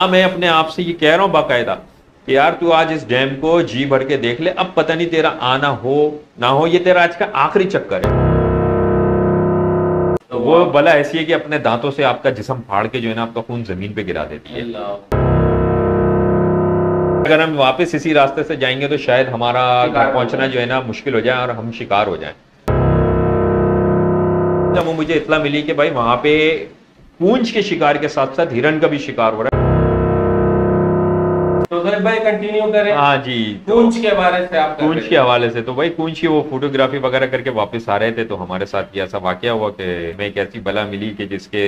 मैं अपने आप से ये कह रहा हूँ बाकायदा कि यार तू आज इस डैम को जी भर के देख ले, अब पता नहीं तेरा आना हो ना हो, ये तेरा आज का आखिरी चक्कर है। तो वो बला ऐसी है कि अपने दांतों से आपका जिस्म फाड़ के जो है ना आपका खून जमीन पे गिरा देती है। अगर हम वापस इसी रास्ते से जाएंगे तो शायद हमारा घर पहुंचना जो है ना मुश्किल हो जाए और हम शिकार हो जाएं। जब वो मुझे इत्तला मिली कि भाई वहां पे पूंछ के शिकार के साथ साथ हिरन का भी शिकार हो रहा है। तो भाई कंटिन्यू करें। हाँ जी, पूंछ के बारे से आप पूंछ के हवाले से तो भाई पूंछ की वो फोटोग्राफी वगैरह करके वापस आ रहे थे तो हमारे साथ ये ऐसा वाकया हुआ कि मैं एक ऐसी बला मिली कि जिसके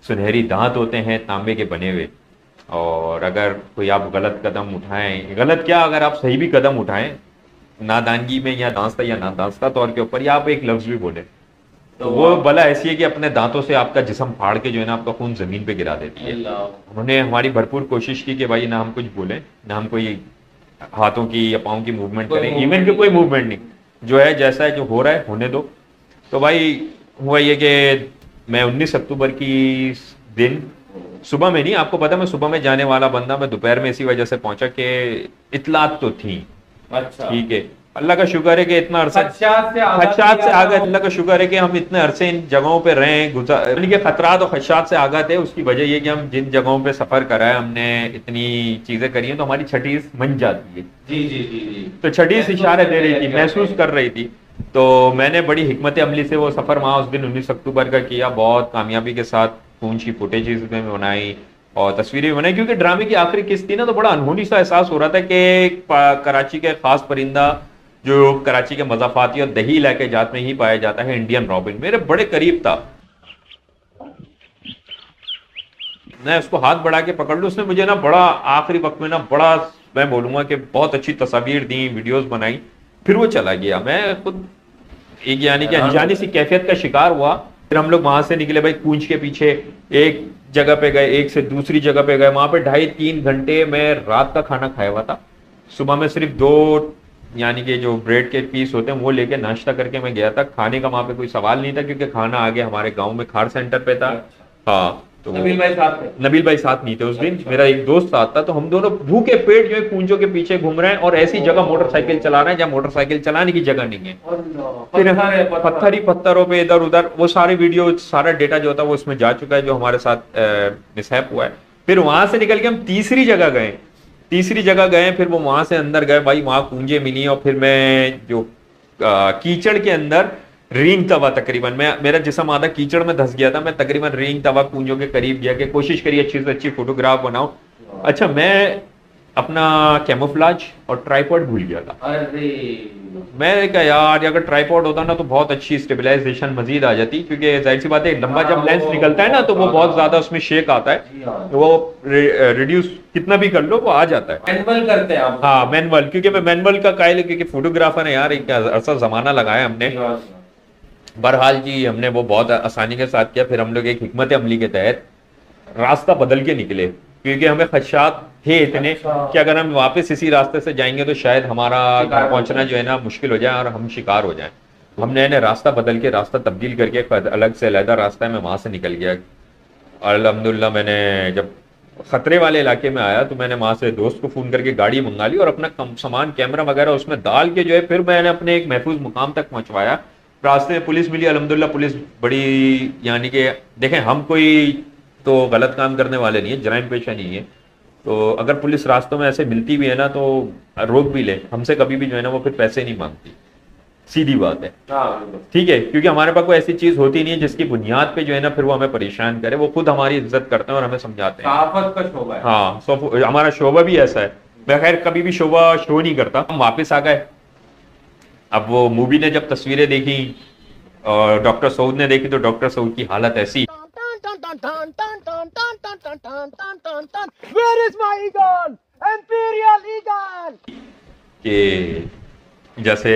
सुनहरी दांत होते हैं तांबे के बने हुए, और अगर कोई आप गलत कदम उठाएं, गलत क्या, अगर आप सही भी कदम उठाएं नादानगी में या दांस्ता या नादांस्ता तौर के ऊपर, या आप एक लफ्ज भी बोले तो वो बला ऐसी है कि अपने दांतों से आपका जिस्म फाड़ के जो है ना आपका खून जमीन पे गिरा देती है। उन्होंने हमारी भरपूर कोशिश की कि भाई ना हम कुछ बोलें, ना हम कोई हाथों की या पाँव की मूवमेंट करें, इवन की कोई मूवमेंट नहीं, जो है जैसा है जो हो रहा है होने दो। तो भाई हुआ ये कि मैं 19 अक्टूबर की दिन सुबह में नहीं, आपको पता मैं सुबह में जाने वाला बंदा, मैं दोपहर में इसी वजह से पहुंचा कि इतलात तो थी। अच्छा, ठीक है, अल्लाह का शुक्र है कि इतना अरसा खदशात से आगा, अल्लाह का शुक्र है कि हम इतने अरसे इन जगहों पे रहे, यानी कि खतरात और खदशात से आगा थे। उसकी वजह ये कि हम जिन जगहों पे सफर करा है, हमने इतनी चीजें करी हैं तो हमारी छठीस मन जाती है। जी जी जी जी, तो छठीस इशारे दे रही थी, महसूस कर रही थी। तो मैंने बड़ी हिकमत अमली से वो सफर वहां उस दिन 19 अक्टूबर का किया, बहुत कामयाबी के साथ पूंछ की फुटेजेस में बनाई और तस्वीरें भी बनाई, क्योंकि ड्रामे की आखिरी किस्त थी ना, तो बड़ा अनहोनी सा एहसास हो रहा था कि कराची के खास परिंदा जो कराची के मजाफाती और दही इलाके जात में ही पाया जाता है, इंडियन रॉबिन, मेरे बड़े करीब था। मैं उसको हाथ बढ़ा के पकड़ लूं, उसने मुझे ना बड़ा आखिरी वक्त में ना बड़ा, मैं बोलूंगा कि बहुत अच्छी तस्वीर दी, वीडियोस बनाई, फिर वो चला गया। मैं खुद एक यानी कि अनजानी सी कैफियत का शिकार हुआ। फिर हम लोग वहां से निकले भाई, पूंछ के पीछे एक जगह पे गए, एक से दूसरी जगह पे गए, वहां पे 2.5-3 घंटे मैं रात का खाना खाया हुआ था। सुबह में सिर्फ 2 यानी कि जो ब्रेड के पीस होते हैं वो लेके नाश्ता करके मैं गया था। खाने का वहां पे कोई सवाल नहीं था क्योंकि खाना आगे हमारे गांव में खार सेंटर पे था। हाँ, तो नबील भाई साथ थे? नबील भाई साथ नहीं थे उस दिन, मेरा एक दोस्त साथ था। तो हम दोनों भूखे पेट जो है पूंछों के पीछे घूम रहे हैं और ऐसी जगह मोटरसाइकिल चला रहे हैं जहाँ मोटरसाइकिल चलाने की जगह नहीं है, फिर पत्थर ही पत्थरों पे इधर उधर। वो सारे वीडियो सारा डेटा जो होता है वो उसमें जा चुका है जो हमारे साथ मिसहैप हुआ है। फिर वहां से निकल के हम तीसरी जगह गए, फिर वो वहां से अंदर गए भाई, वहां कुंजे मिली और फिर मैं जो कीचड़ के अंदर रींग तवा, तकरीबन मेरा जिस्म आधा कीचड़ में धस गया था, मैं तकरीबन रींग तवा कुंजों के करीब गया कि कोशिश करी अच्छी से अच्छी फोटोग्राफ बनाऊं। अच्छा, मैं अपना कैमोफ्लाज और ट्राइपॉड भूल गया था। अरे मैं क्या यार, अगर ट्राइपॉड होता ना तो बहुत अच्छी स्टेबलाइजेशन मजीद आ जाती, क्योंकि जाहिर सी बात है लंबा जब लेंस निकलता है ना तो वो बहुत ज्यादा उसमें शेक आता है, वो रिड्यूस कितना भी कर लो वो आ जाता है। मैनुअल करते हैं आप? हाँ मैनुअल, क्योंकि मैं मैनुअल का कायल, क्योंकि फोटोग्राफर है यार, एक अरसा जमाना लगाया हमने। बहरहाल जी हमने वो बहुत आसानी के साथ किया। फिर हम लोग एक हिकमत अमली के तहत रास्ता बदल के निकले, क्योंकि हमें खदशात थे इतने कि अगर हम वापस इसी रास्ते से जाएंगे तो शायद हमारा घर पहुंचना जो है ना मुश्किल हो जाए और हम शिकार हो जाएं। हमने रास्ता बदल के, रास्ता तब्दील करके अलग से अलहदा रास्ता है, मैं वहां से निकल गया। अल्हम्दुलिल्लाह मैंने जब खतरे वाले इलाके में आया तो मैंने वहां से दोस्त को फोन करके गाड़ी मंगा ली और अपना कम सामान कैमरा वगैरह उसमें डाल के जो है फिर मैंने अपने एक महफूज मुकाम तक पहुंचवाया। रास्ते में पुलिस मिली, अल्हम्दुलिल्लाह पुलिस बड़ी, यानी कि देखें हम कोई तो गलत काम करने वाले नहीं है, जराइम पेशा नहीं है, तो अगर पुलिस रास्तों में ऐसे मिलती भी है ना तो रोक भी ले, हमसे कभी भी जो है ना वो फिर पैसे नहीं मांगती, सीधी बात है। ठीक है, क्योंकि हमारे पास कोई ऐसी चीज होती नहीं है जिसकी बुनियाद पे जो है ना फिर वो हमें परेशान करे, वो खुद हमारी इज्जत करते हैं और हमें समझाते हैं। का शोभा है। हाँ, हमारा शोभा भी ऐसा है। मैं खैर कभी भी शोभा शो नहीं करता। हम वापस आ गए। अब वो मूवी ने जब तस्वीरें देखी और डॉक्टर सऊद ने देखी तो डॉक्टर सऊद की हालत ऐसी कि जैसे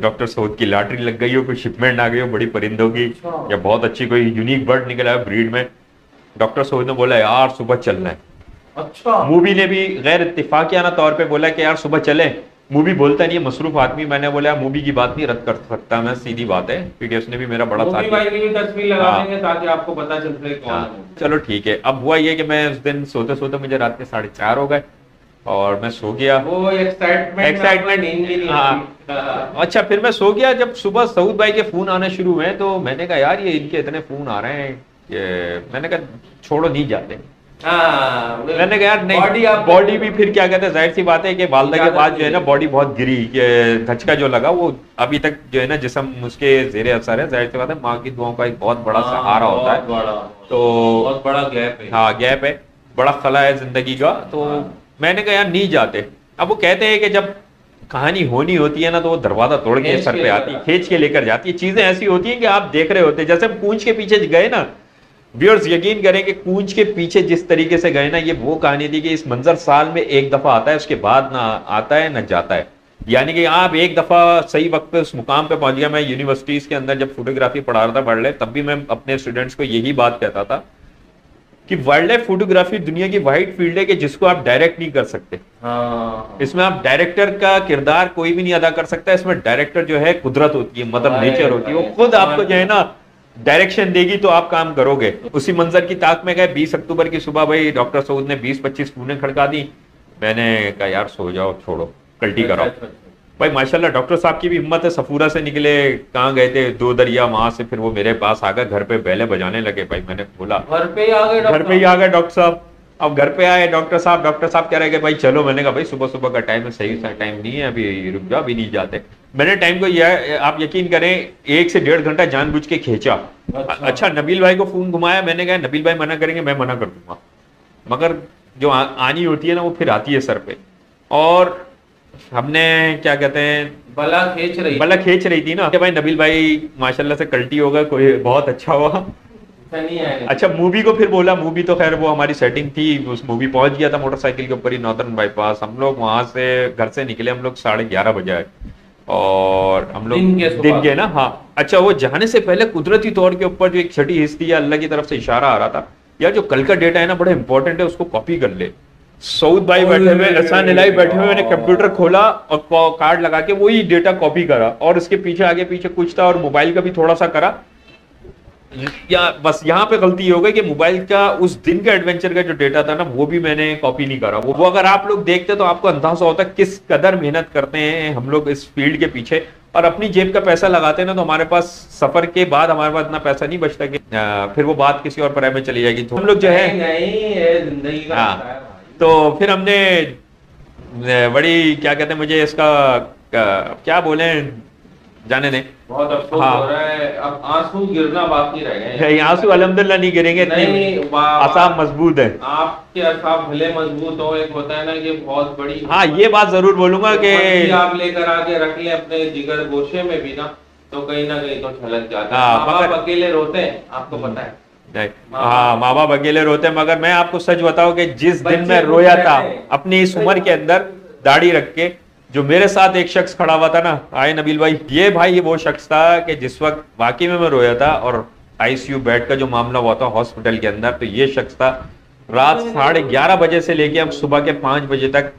डॉक्टर सऊद की लॉटरी लग गई हो, कोई शिपमेंट आ गई हो बड़ी परिंदों की, या बहुत अच्छी कोई यूनिक बर्ड निकला है ब्रीड में। डॉक्टर सऊद ने बोला यार सुबह चलना है। अच्छा, मूवी ने भी गैर इत्तेफाकियाना तौर पे बोला कि यार सुबह चलें, मूवी बोलता नहीं है, मसरूफ आदमी। मैंने बोला मूवी की बात नहीं रद्द कर सकता मैं, सीधी बात है। पीडीएस ने भी मेरा बड़ा साथ भाई की भी तस्वीर लगा हाँ। देंगे ताकि आपको पता चल सके कौन हाँ, है। चलो ठीक है। अब हुआ ये कि मैं उस दिन सोते सोते मुझे रात के 4:30 हो गए और मैं सो गया। वो एक्साइटमेंट नींद भी नहीं हाँ। अच्छा, फिर मैं सो गया। जब सुबह सऊद भाई के फोन आने शुरू हुए तो मैंने कहा यार ये इनके इतने फोन आ रहे हैं कि मैंने कहा छोड़ो, नहीं जाते। मैंने कहा यार नहीं, बॉडी भी फिर क्या कहते हैं, जाहिर सी बात है कि वालदा के बाद जो है ना बॉडी बहुत गिरी, धचका जो लगा वो अभी तक जो है ना जिस्म उसके जेरे असर है। जाहिर सी बात है माँ की दुआओं का एक बहुत बड़ा सहारा होता है, तो बहुत बड़ा गैप है। हाँ गैप है, बड़ा खला है जिंदगी का। तो मैंने कहा यार नहीं जाते। अब वो कहते हैं कि जब कहानी होनी होती है ना तो वो दरवाजा तोड़ के सर पे आती है, खींच के लेकर जाती है। चीजें ऐसी होती हैं कि आप देख रहे होते हैं, जैसे हम कूंज के पीछे गए ना, व्यूअर्स यकीन करें कि कूंज के पीछे जिस तरीके से गए ना, ये वो कहानी थी कि इस मंजर साल में एक दफा आता है, उसके बाद ना आता है ना जाता है। यानी कि आप एक दफा सही वक्त पे उस मुकाम पे पहुंच गया। मैं यूनिवर्सिटीज के अंदर जब फोटोग्राफी पढ़ा रहा था वर्ल्ड, तब भी मैं अपने स्टूडेंट्स को यही बात कहता था कि वाइल्ड लाइफ फोटोग्राफी दुनिया की वाइड फील्ड है कि जिसको आप डायरेक्ट नहीं कर सकते। इसमें आप डायरेक्टर का किरदार कोई भी नहीं अदा कर सकता। इसमें डायरेक्टर जो है कुदरत होती है, मदर नेचर होती है, वो खुद आपको जो है ना डायरेक्शन देगी तो आप काम करोगे। उसी मंजर की ताक में गए 20 अक्टूबर की सुबह, भाई डॉक्टर सऊद ने 20-25 फोनें खड़का दी। मैंने कहा यार सो जाओ, छोड़ो, कल्टी कराओ। भाई माशाल्लाह डॉक्टर साहब की भी हिम्मत है, सफूरा से निकले, कहाँ गए थे, 2 दरिया, वहां से फिर वो मेरे पास आ गए, घर पे बेले बजाने लगे। भाई मैंने बोला घर पे ही आ गए, घर पे ही आ गए डॉक्टर साहब। अब घर पे आए डॉक्टर साहब कह रहे कि भाई चलो। मैंने कहा भाई सुबह सुबह का टाइम है, सही सा टाइम नहीं है, अभी रुक जाओ, अभी नहीं जाते। मैंने टाइम को यह आप यकीन करें 1 से 1.5 घंटा जानबूझ के खींचा। अच्छा नबील भाई को फोन घुमाया, मैंने कहा नबील भाई मना करेंगे, मैं मना कर दूंगा, मगर जो आनी होती है ना वो फिर आती है सर पे। और हमने क्या कहते हैं बला खींच रही थी ना कि भाई नबील भाई माशाल्लाह से कल्टी होगा, कोई बहुत अच्छा हुआ। अच्छा मूवी को फिर बोला, मूवी तो खैर वो हमारी सेटिंग थी, उस मूवी पहुंच गया था मोटरसाइकिल के ऊपर ही नॉर्दर्न बाईपास। हम लोग वहां से घर से निकले, हम लोग 11:30 बजे आए और हम लोग दिन के ना। हाँ अच्छा, वो जाने से पहले कुदरती तौर के ऊपर जो एक छठी हिस्स थी या अल्लाह की तरफ से इशारा आ रहा था यार जो कल का डेटा है ना बड़ा इंपॉर्टेंट है, उसको कॉपी कर ले। सऊद भाई बैठे हुए, एहसान इलाही बैठे हुए, मैंने कंप्यूटर खोला और कार्ड लगा के वही डेटा कॉपी करा और उसके पीछे आगे पीछे कुछ था और मोबाइल का भी थोड़ा सा करा। या बस यहाँ पे गलती हो गई कि मोबाइल का उस दिन का एडवेंचर का जो डेटा था ना वो भी मैंने कॉपी नहीं करा। वो अगर आप लोग देखते तो आपको अंदाजा होता किस कदर मेहनत करते हैं हम लोग इस फील्ड के पीछे, और अपनी जेब का पैसा लगाते हैं ना तो हमारे पास सफर के बाद हमारे पास इतना पैसा नहीं बचता कि फिर वो बात किसी और पराये में चली जाएगी। तो हम लोग जो है जिंदगी का हाँ, तो फिर हमने बड़ी क्या कहते हैं, मुझे इसका क्या बोले जाने दें, बहुत अफसोस हो रहा है। अब आंसू गिरना बाकी रह गए। आंसू अल्हम्दुलिल्लाह नहीं गिरेंगे, असाब मजबूत है। आपके असाब भले मजबूत हो, एक होता है ना कि बहुत बड़ी। हाँ ये बात जरूर बोलूंगा कि आप लेकर आके रख ले अपने जिगर गोशे में भी ना तो कहीं तो छलक जाता है। हाँ, माँ बाप अकेले रोते हैं, आपको पता है। हाँ माँ बाप अकेले रोते हैं, मगर मैं आपको सच बताऊं कि जिस दिन मैं रोया था अपनी इस उम्र के अंदर दाढ़ी रख के, जो मेरे साथ एक शख्स खड़ा हुआ था ना, आए नबील भाई, ये भाई वो शख्स था कि जिस वक्त वाकई में मैं रोया था और आईसीयू बेड का जो मामला हुआ था हॉस्पिटल के अंदर, तो ये शख्स था। रात 11:30 बजे से लेके हम सुबह के 5 बजे तक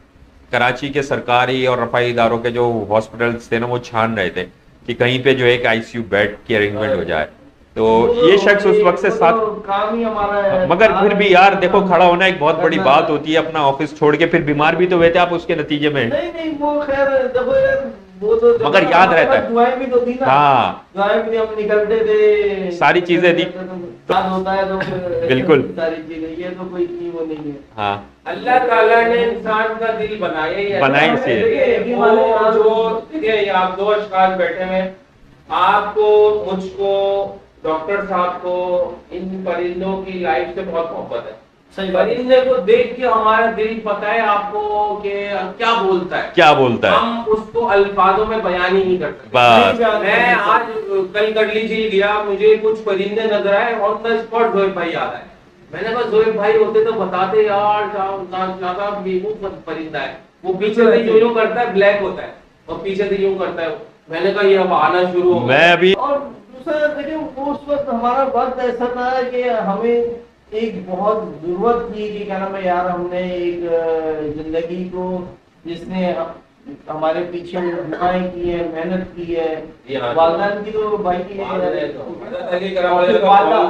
कराची के सरकारी और रफाई इदारों के जो हॉस्पिटल्स थे ना वो छान रहे थे कि कहीं पे जो एक आईसीयू बेड की अरेंजमेंट हो जाए। तो ये शख्स उस वक्त से साथ काम ही हमारा है। मगर फिर भी यार देखो खड़ा होना एक बहुत बड़ी बात होती है, अपना ऑफिस छोड़ के। फिर बीमार भी तो हुए थे आप उसके नतीजे में। नहीं वो खैर देखो यार वो तो मगर याद रहता है, दुआएं भी तो थी ना। हाँ दुआएं भी हम निकलते थे, सारी चीजें थी तो होता है तो बिल्कुल सारी चीजें, ये तो कोई की वो नहीं है। हाँ अल्लाह ताला ने इंसान का दिल बनाया से जो आप 2 अशखास बैठे हैं, आपको, मुझको, डॉक्टर साहब को, इन परिंदों की लाइफ से बहुत मोहब्बत है। सही परिंदे को देख के हमारा दिल पता है आपको कि क्या बोलता है, हम उसको अल्फाजों में बयान ही नहीं कर सकते। मैं आज कल करली झील गया, मुझे कुछ परिंदे नजर आए, ऑन द स्पॉट जोएब भाई याद आए। मैंने कहा जोएब भाई होते तो बताते यार, ज्यादा बेवकूफ परिंदा है, वो पीछे से यूं करता है, ब्लैक होता है और पीछे से यूं करता है। मैंने कहा ये अब आना शुरू हो गया। मैं अभी और दूसरा देखिए वो उस वक्त हमारा वक्त ऐसा था कि हमें एक बहुत जरूरत थी कि क्या नाम है यार, हमने एक जिंदगी को जिसने हमारे पीछे दुआएं की है, मेहनत की है, वालदान की तो भाई की वालदा।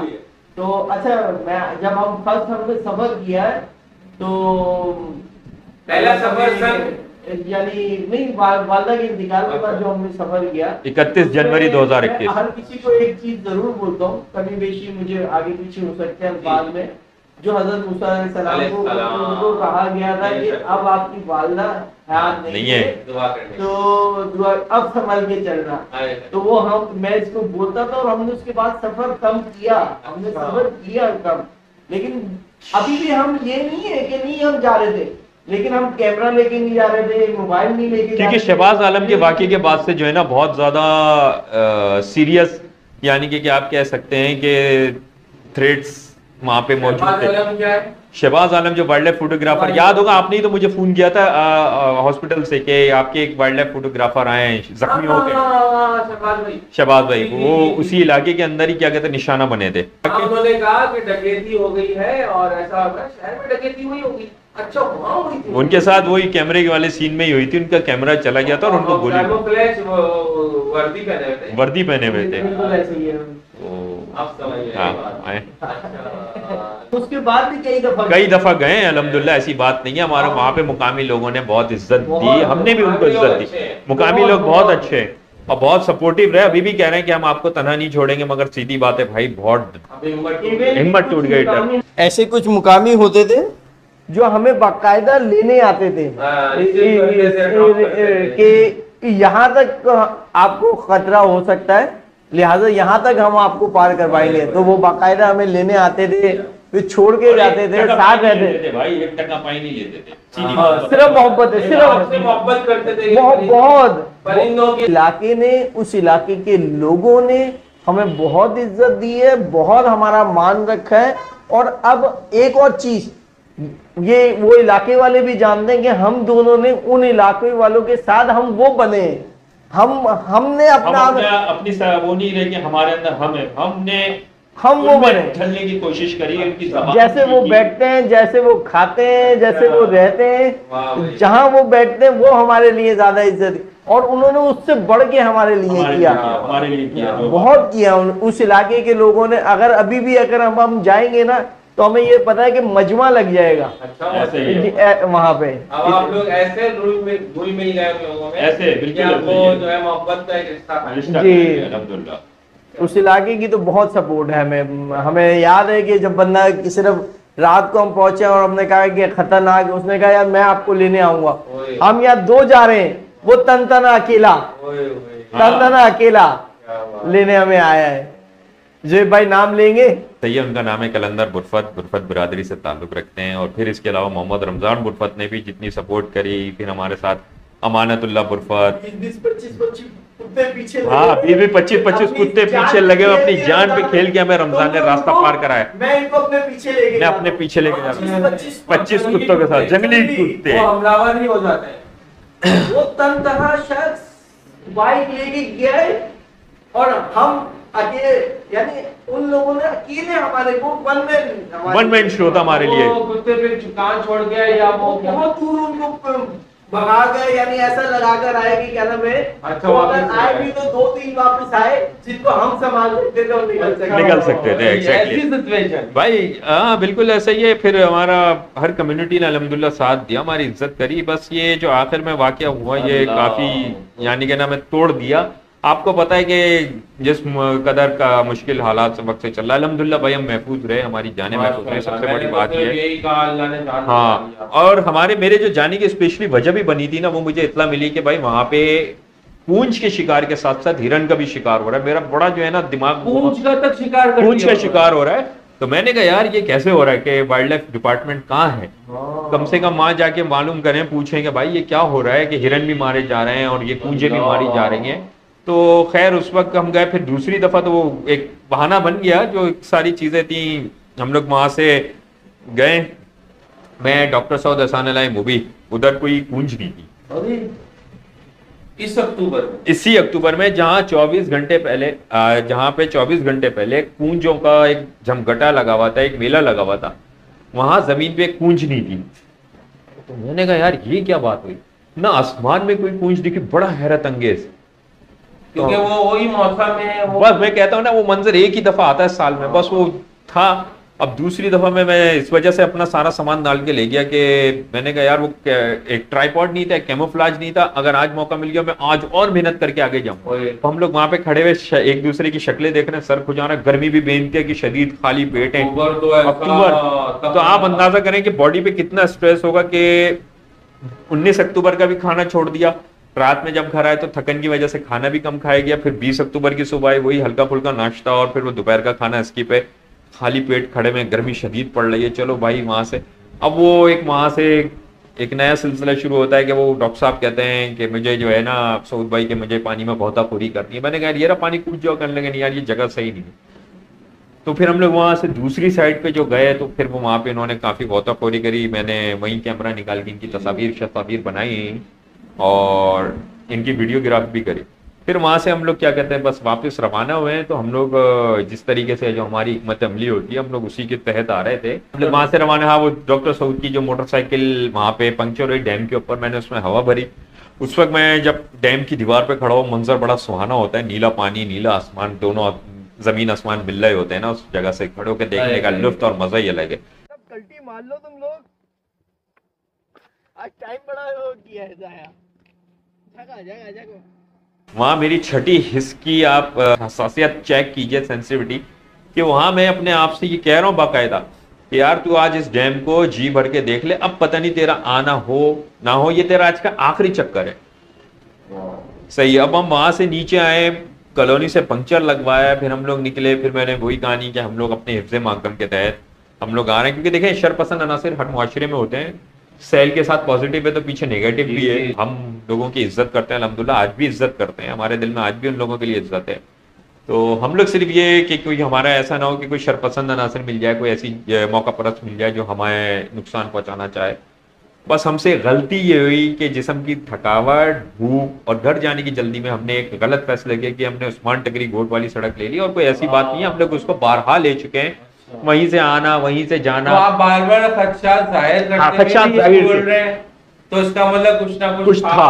तो अच्छा, मैं जब हम फर्स्ट हमने सफर किया है तो पहला सफर सर यानी नहीं, वालदा के इंतकाल के बाद जो हमने सफर किया 31 जनवरी 2021। हर किसी को एक चीज जरूर बोलता हूँ, कभी बेशी मुझे आगे पीछे हो सकते हैं बाद में, जो हजरत मूसा अलैहिस्सलाम को उनको कहा गया था कि अब आपकी वालदा हयात नहीं है, तो दुआ अब संभल के चलना। तो वो मैं इसको बोलता था और हमने उसके बाद सफर कम किया, हमने सफर किया कम, लेकिन अभी भी हम ये नहीं है कि नहीं हम जा रहे थे, लेकिन हम कैमरा लेके नहीं जा रहे थे, मोबाइल नहीं लेके, क्योंकि शहबाज आलम के वाकये के बाद से जो है ना बहुत ज्यादा सीरियस, यानी कि आप कह सकते हैं कि थ्रेट्स वहां पे मौजूद थे। शहबाज आलम जो वाइल्ड लाइफ फोटोग्राफर, याद होगा आपने ही तो मुझे फोन किया था हॉस्पिटल से कि आपके एक वाइल्ड लाइफ फोटोग्राफर आए हैं जख्मी होकर, शहबाज भाई, वो उसी इलाके के अंदर ही क्या कहते निशाना बने थे। उन्होंने कहा कि डकैती हो गई है और ऐसा शहर में डकैती हुई होगी। अच्छा, वहाँ हुई थी उनके साथ वही कैमरे वाले सीन में ही हुई थी, उनका कैमरा चला गया था और उनको गोली, वर्दी पहने हुए थे। उसके बाद भी कई दफा गए हैं अल्हम्दुलिल्लाह, ऐसी बात नहीं है। हमारे वहाँ पे मुकामी लोगों ने बहुत इज्जत दी, हमने भी उनको इज्जत दी। मुकामी लोग बहुत अच्छे हैं और बहुत सपोर्टिव रहे। अभी भी कह रहे हैं कि हम आपको तनहा नहीं छोड़ेंगे, मगर सीधी बात है भाई, बहुत हिम्मत टूट गई। ऐसे कुछ मुकामी होते थे जो हमें बाकायदा लेने आते थे कि यहाँ तक आपको खतरा हो सकता है, लिहाजा यहाँ तक हम आपको पार करवाएंगे। तो वो बाकायदा हमें लेने आते थे, फिर छोड़ के जाते थे, साथ रहते थे भाई, 1 टका पाई नहीं लेते थे। सिर्फ मोहब्बत है, सिर्फ मोहब्बत करते थे बहुत परिंदों के इलाके ने, उस इलाके के लोगों ने हमें बहुत इज्जत दी है, बहुत हमारा मान रखा है। और अब एक और चीज, ये वो इलाके वाले भी जानते हैं कि हम दोनों ने उन इलाके वालों के साथ हम वो बने, हमने अपना अपनी वो नहीं रहे कि हमारे अंदर हम वो बने, ढलने की कोशिश करी, उनकी जैसे वो बैठते हैं, जैसे वो खाते हैं, जैसे वो रहते हैं, जहां वो बैठते हैं वो हमारे लिए ज्यादा इज्जत, और उन्होंने उससे बढ़ के हमारे लिए किया, बहुत किया उस इलाके के लोगों ने। अगर अभी भी अगर हम जाएंगे ना तो हमें ये पता है कि मजमा लग जाएगा। अच्छा, वहाँ पे अब आप लोग ऐसे घुल मिल गए लोगों में, ऐसे बिल्कुल आपको जो है मोहब्बत का एक रिश्ता जी, अल्हम्दुलिल्लाह। उस इलाके की तो बहुत सपोर्ट है हमें याद है कि जब बंदा सिर्फ रात को हम पहुंचे और हमने कहा कि खतरनाक, उसने कहा यार मैं आपको लेने आऊंगा, हम यहाँ 2 जा रहे हैं, वो तनतना अकेला लेने हमें आया है। जो भाई नाम लेंगे, सही है, उनका नाम है कलंदर बुरफत बिरादरी से ताल्लुक रखते हैं। और फिर इसके अलावा मोहम्मद रमजान बुरफत ने भी जितनी सपोर्ट करी, फिर हमारे साथ अमानतुल्लाह बुरफत, 20-25 कुत्ते पीछे, हाँ 20-25 कुत्ते पीछे लगे हुए, अपनी जान पे खेल के हमें रमजान ने रास्ता पार कराया। मैं अपने पीछे लेके जा रहा हूँ 25 कुत्तों के साथ, जंगली कुत्ते, हमलावर ही हो जाते हैं। वो तनतहा शख्स बाइक लेके गया और हम अकेले, यानी उन लोगों ने अकेले हमारे को वन मैन शो था हमारे लिए। कुत्ते पे कान छोड़ गया या वो बहुत दूर उनको भगा गए, यानी ऐसा लगा कर आए कि क्या नाम है, अच्छा, तो अगर आए भी तो 2-3 वापस आए जिनको हम संभाल सकते थे और निकल सकते थे। एग्जैक्टली भाई, हाँ बिल्कुल ऐसा ही है। फिर हमारा हर कम्युनिटी ने अल्हम्दुलिल्लाह साथ दिया, हमारी इज्जत करी। बस ये जो आखिर में वाकया हुआ, ये काफी यानी कि ना हमें तोड़ दिया। आपको पता है कि जिस कदर का मुश्किल हालात से वक्त से चल रहा है, अल्हम्दुलिल्लाह भाई हम महफूज रहे, हमारी जाने महफूज रहे, सबसे बड़ी बात ये है। हाँ, और हमारे मेरे जो जाने की स्पेशली वजह भी बनी थी ना, वो मुझे इत्तला मिली कि भाई वहां पे पूंछ के शिकार के साथ साथ हिरन का भी शिकार हो रहा है। मेरा बड़ा जो है ना दिमाग पूंछ का शिकार हो रहा है। तो मैंने कहा यार ये कैसे हो रहा है कि वाइल्ड लाइफ डिपार्टमेंट कहाँ है, कम से कम वहां जाके मालूम करें, पूछें कि भाई ये क्या हो रहा है कि हिरन भी मारे जा रहे हैं और ये पूंछें भी मारी जा रही हैं। तो खैर उस वक्त हम गए, फिर दूसरी दफा तो वो एक बहाना बन गया, जो सारी चीजें थी हम लोग वहां से गए। मैं डॉक्टर सऊद हसन मुबी, उधर कोई पूंछ नहीं थी इसी अक्टूबर में, जहां 24 घंटे पहले पूंछों का एक जमघटा लगा हुआ था, एक मेला लगा हुआ था, वहां जमीन पे एक पूंछ नहीं थी। तो मैंने कहा यार ये क्या बात हुई, ना आसमान में कोई पूंछ दिखी, बड़ा हैरत अंगेज, क्योंकि वो वही मौसम है। बस मैं कहता हूँ ना, वो मंजर एक ही दफा आता है साल में, बस वो था। अब दूसरी दफा में मैं इस वजह से अपना सारा सामान डाल के ले गया कि मैंने कहा यार वो एक ट्राइपॉड नहीं था, एक कैमोफ्लेज नहीं था, अगर आज मौका मिल गया मैं आज और मेहनत करके आगे जाऊं। तो हम लोग वहां पे खड़े हुए एक दूसरे की शक्लें देख रहे हैं, सर खुजा रहा है, गर्मी भी बेनती है कि शदीद खाली पेट है, अक्टूबर। तो आप अंदाजा करें कि बॉडी पे कितना स्ट्रेस होगा कि 19 अक्टूबर का भी खाना छोड़ दिया, रात में जब घर आए तो थकन की वजह से खाना भी कम खाया गया, फिर 20 अक्टूबर की सुबह वही हल्का फुल्का नाश्ता और फिर वो दोपहर का खाना स्किप है, खाली पेट खड़े में, गर्मी शदीद पड़ रही है। चलो भाई वहां से अब वो एक वहां से एक नया सिलसिला शुरू होता है कि वो डॉक्टर साहब कहते हैं कि मुझे जो है ना सऊद भाई के मुझे पानी में गोताखोरी करनी है। मैंने कहा ये पानी कूद जाओ, करने लगे नहीं यार ये जगह सही नहीं है। तो फिर हम लोग वहां से दूसरी साइड पे जो गए तो फिर वो वहां पे इन्होंने काफी गोताखोरी करी, मैंने वहीं कैमरा निकाल के इनकी तस्वीर बनाई और इनकी वीडियोग्राफी भी करी। फिर वहां से हम लोग क्या कहते हैं बस वापस रवाना हुए हैं। तो हम लोग जिस तरीके से जो हमारी हिकमत अमली होती है हम लोग उसी के तहत आ रहे थे। हम लोग वहां से रवाना, हाँ वो डॉक्टर सऊद की जो मोटरसाइकिल वहां पे पंक्चर हुई डैम के ऊपर, मैंने उसमें हवा भरी। उस वक्त मैं जब डैम की दीवार पे खड़ा हूँ, मंजर बड़ा सुहाना होता है, नीला पानी नीला आसमान, दोनों जमीन आसमान मिल रहे होते हैं ना, उस जगह से खड़े होकर देखने का लुत्फ और मजा ही अलग है। कल्टी मार लो तुम लोग, आज टाइम बड़ा किया है जाया। वहां मेरी छठी हिस्स की आप हसासियत चेक कीजिए, सेंसिटिविटी, कि वहां मैं अपने आप से ये कह रहा हूं बाकायदा कि यार तू आज इस डैम को जी भर के देख ले, अब पता नहीं तेरा आना हो ना हो, ये तेरा आज का आखिरी चक्कर है। सही। अब हम वहां से नीचे आए, कॉलोनी से पंक्चर लगवाया, फिर हम लोग निकले। फिर मैंने वही कहानी कि हम लोग अपने हिफ्ज़े माकदम के तहत हम लोग आ रहे हैं, क्योंकि देखें शरपसंद अनासिर हर मुआशरे में होते हैं, सेल के साथ पॉजिटिव है तो पीछे नेगेटिव भी है। हम लोगों की इज्जत करते हैं अल्हम्दुलिल्लाह, आज भी इज्जत करते हैं, हमारे दिल में आज भी उन लोगों के लिए इज्जत है। तो हम लोग सिर्फ ये कि कोई हमारा ऐसा ना हो कि कोई शरपसंद अनासिर मिल जाए, कोई ऐसी मौका परस्त मिल जाए जो हमें नुकसान पहुंचाना चाहे। बस हमसे गलती ये हुई कि जिस्म की थकावट, भूख और घर जाने की जल्दी में हमने एक गलत फैसला किया कि हमने उस्मान टकरी गोट वाली सड़क ले ली, और कोई ऐसी बात नहीं है, हम लोग उसको बारहा ले चुके हैं, वहीं से आना वहीं से जाना। तो आप बार बार खदशात जाहिर करते खदशात बोल रहे हैं, तो इसका मतलब कुछ ना कुछ था।